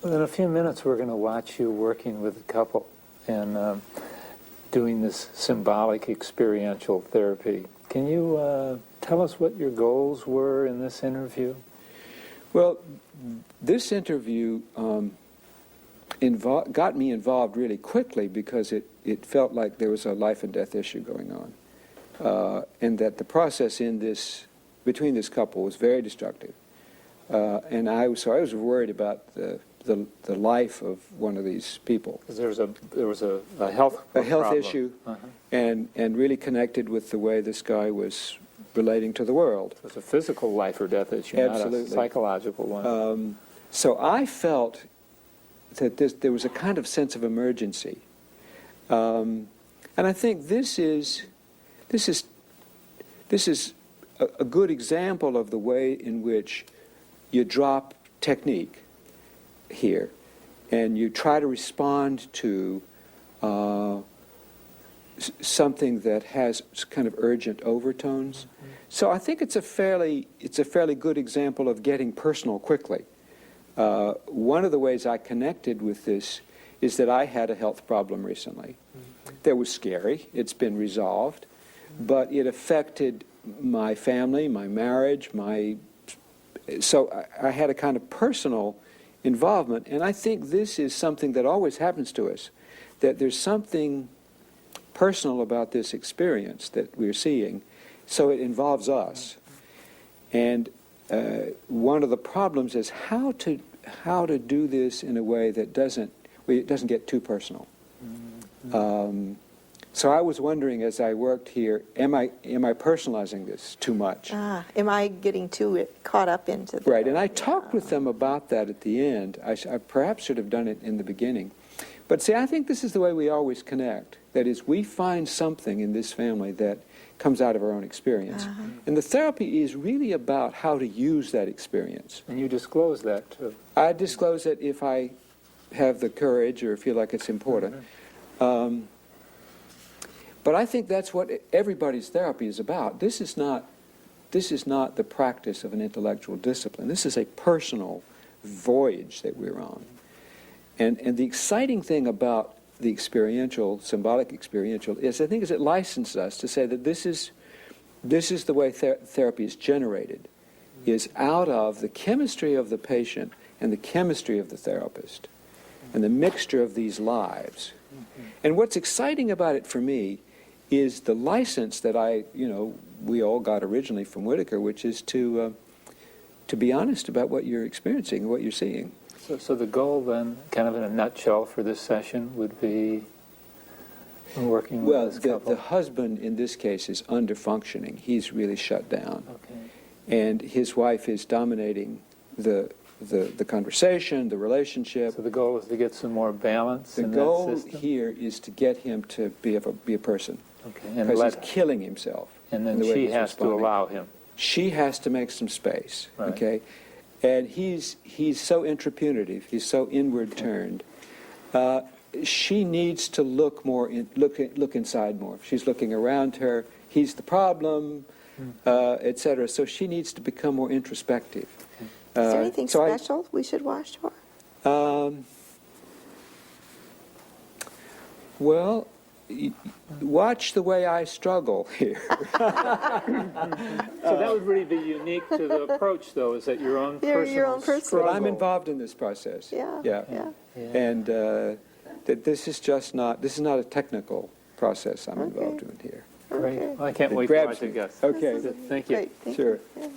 Well, in a few minutes, we're going to watch you working with a couple and doing this symbolic experiential therapy. Can you tell us what your goals were in this interview? Well, this interview got me involved really quickly because it felt like there was a life and death issue going on, and that the process between this couple was very destructive. And I was worried about the life of one of these people. Because there was a health problem. Issue, and really connected with the way this guy was relating to the world. It was a physical life or death issue, Absolutely. not a psychological one. So I felt that there was a kind of sense of emergency, and I think this is a good example of the way in which you drop technique here, and you try to respond to something that has kind of urgent overtones. Mm-hmm. So I think it's a fairly good example of getting personal quickly. One of the ways I connected with this is that I had a health problem recently. Mm-hmm. That was scary. It's been resolved, but it affected my family, my marriage, so I had a kind of personal involvement, and I think this is something that always happens to us, that there's something personal about this experience that we're seeing, so it involves us. And one of the problems is how to do this in a way that doesn't get too personal. Mm-hmm. So I was wondering as I worked here, am I personalizing this too much? Am I getting too caught up into that? Right, and I talked with them about that at the end. I perhaps should have done it in the beginning. But see, I think this is the way we always connect. That is, we find something in this family that comes out of our own experience. Uh-huh. And the therapy is really about how to use that experience. And you disclose that, too. I disclose it if I have the courage or feel like it's important. Mm-hmm. But I think that's what everybody's therapy is about. This is not the practice of an intellectual discipline. This is a personal voyage that we're on. And the exciting thing about the experiential, symbolic experiential, is it licenses us to say that this is the way therapy is generated, is out of the chemistry of the patient and the chemistry of the therapist, and the mixture of these lives. And what's exciting about it for me is the license that we all got originally from Whitaker, which is to be honest about what you're experiencing and what you're seeing. So the goal then, kind of in a nutshell for this session, would be working with this couple? The husband in this case is under-functioning. He's really shut down. Okay. And his wife is dominating the conversation, the relationship. So the goal is to get some more balance in that system? system? The goal here is to get him to be a person. Okay. Because he's killing himself. And then she has to allow him. She has to make some space. Right. Okay? And he's so intrapunitive. He's so inward turned. She needs to look inside more. She's looking around her. He's the problem, etc. So she needs to become more introspective. Is there anything special we should watch for? Well, watch the way I struggle here. So that would really be unique to the approach, though, is that your own personal struggle. But I'm involved in this process. Yeah. And that this is not a technical process I'm involved in here. Great. Well, I can't wait to watch it, Gus. Okay. Thank you. Great. Thank Sure. you. Yeah.